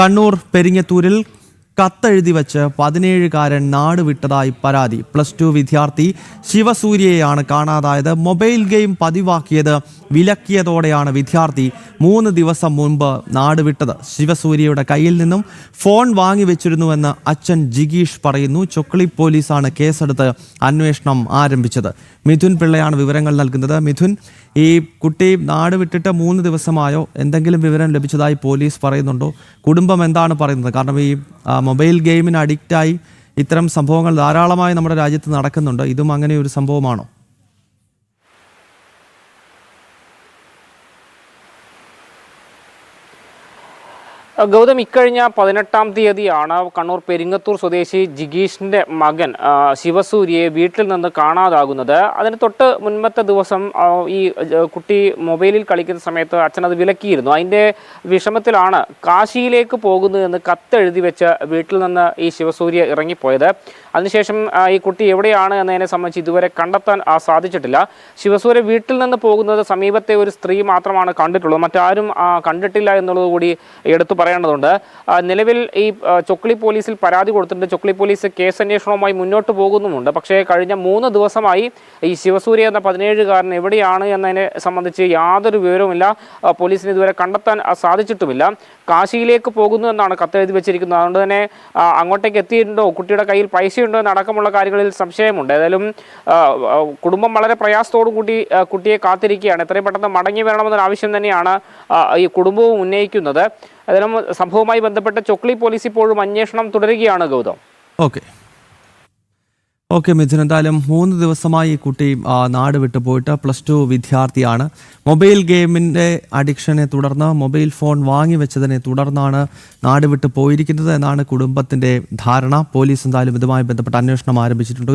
കണ്ണൂർ പെരിങ്ങത്തൂരിൽ കത്തെഴുതി വച്ച് 17-കാരൻ നാട് വിട്ടതായി പരാതി. +2 വിദ്യാർത്ഥി ശിവസൂര്യയെയാണ് കാണാതായത്. മൊബൈൽ ഗെയിം പതിവാക്കിയത് വിലക്കിയതോടെയാണ് വിദ്യാർത്ഥി 3 ദിവസം മുൻപ് നാട് വിട്ടത്. ശിവസൂര്യയുടെ കയ്യിൽ നിന്നും ഫോൺ വാങ്ങിവെച്ചിരുന്നുവെന്ന് അച്ഛൻ ജിഗീഷ് പറയുന്നു. ചൊക്ലി പോലീസാണ് കേസെടുത്ത് അന്വേഷണം ആരംഭിച്ചത്. മിഥുൻ പിള്ളയാണ് വിവരങ്ങൾ നൽകുന്നത്. മിഥുൻ, ഈ കുട്ടി നാട് വിട്ടിട്ട് 3 ദിവസമായോ? എന്തെങ്കിലും വിവരം ലഭിച്ചതായി പോലീസ് പറയുന്നുണ്ടോ? കുടുംബം എന്താണ് പറയുന്നത്? കാരണം ഈ മൊബൈൽ ഗെയിമിന് അഡിക്റ്റായി ഇത്തരം സംഭവങ്ങൾ ധാരാളമായി നമ്മുടെ രാജ്യത്ത് നടക്കുന്നുണ്ട്. ഇതും അങ്ങനെ ഒരു സംഭവമാണോ? ഗൗതം, ഇക്കഴിഞ്ഞ 18-ാം തീയതിയാണ് കണ്ണൂർ പെരിങ്ങത്തൂർ സ്വദേശി ജിഗീഷിന്റെ മകൻ ശിവസൂര്യയെ വീട്ടിൽ നിന്ന് കാണാതാകുന്നത്. അതിന് തൊട്ട് മുൻപത്തെ ദിവസം ഈ കുട്ടി മൊബൈലിൽ കളിക്കുന്ന സമയത്ത് അച്ഛനത് വിലക്കിയിരുന്നു. അതിൻ്റെ വിഷമത്തിലാണ് കാശിയിലേക്ക് പോകുന്നതെന്ന് കത്തെഴുതി വെച്ച് വീട്ടിൽ നിന്ന് ഈ ശിവസൂര്യ ഇറങ്ങിപ്പോയത്. അതിനുശേഷം ഈ കുട്ടി എവിടെയാണ് എന്നതിനെ സംബന്ധിച്ച് ഇതുവരെ കണ്ടെത്താൻ സാധിച്ചിട്ടില്ല. ശിവസൂര്യ വീട്ടിൽ നിന്ന് പോകുന്നത് സമീപത്തെ ഒരു സ്ത്രീ മാത്രമാണ് കണ്ടിട്ടുള്ളത്. മറ്റാരും കണ്ടിട്ടില്ല എന്നുള്ളത് കൂടി എടുത്തു പറയേണ്ടതുണ്ട്. നിലവിൽ ഈ ചൊക്ലി പോലീസിൽ പരാതി കൊടുത്തിട്ടുണ്ട്. ചൊക്ലി പോലീസ് കേസ് അന്വേഷണവുമായി മുന്നോട്ട് പോകുന്നുമുണ്ട്. പക്ഷേ കഴിഞ്ഞ 3 ദിവസമായി ഈ ശിവസൂര്യ എന്ന 17-കാരൻ എവിടെയാണ് എന്നതിനെ സംബന്ധിച്ച് യാതൊരു വിവരവുമില്ല. പോലീസിന് ഇതുവരെ കണ്ടെത്താൻ സാധിച്ചിട്ടുമില്ല. കാശിയിലേക്ക് പോകുന്നു എന്നാണ് കത്തെഴുതി വെച്ചിരിക്കുന്നത്. അതുകൊണ്ട് തന്നെ അങ്ങോട്ടേക്ക് എത്തിയിട്ടുണ്ടോ, കുട്ടിയുടെ കയ്യിൽ പൈസയുണ്ടോ എന്നടക്കമുള്ള കാര്യങ്ങളിൽ സംശയമുണ്ട്. ഏതായാലും കുടുംബം വളരെ പ്രയാസത്തോടു കൂടി കുട്ടിയെ കാത്തിരിക്കുകയാണ്. എത്രയും പെട്ടെന്ന് മടങ്ങി വരണമെന്നൊരു ആവശ്യം തന്നെയാണ് ഈ കുടുംബവും ഉന്നയിക്കുന്നത്. ഏതായാലും സംഭവവുമായി ബന്ധപ്പെട്ട് ചൊക്ലി പോലീസ് ഇപ്പോഴും അന്വേഷണം തുടരുകയാണ്. ഗൗതം, ഓക്കെ മിഥുൻ, എന്തായാലും 3 ദിവസമായി ഈ കുട്ടി നാട് വിട്ടു പോയിട്ട് +2 വിദ്യാർത്ഥിയാണ്. മൊബൈൽ ഗെയിമിൻ്റെ അഡിക്ഷനെ തുടർന്ന് മൊബൈൽ ഫോൺ വാങ്ങിവെച്ചതിനെ തുടർന്നാണ് നാട് വിട്ടു പോയിരിക്കുന്നത് എന്നാണ് കുടുംബത്തിൻ്റെ ധാരണ. പോലീസ് എന്തായാലും ഇതുമായി ബന്ധപ്പെട്ട അന്വേഷണം ആരംഭിച്ചിട്ടുണ്ട്.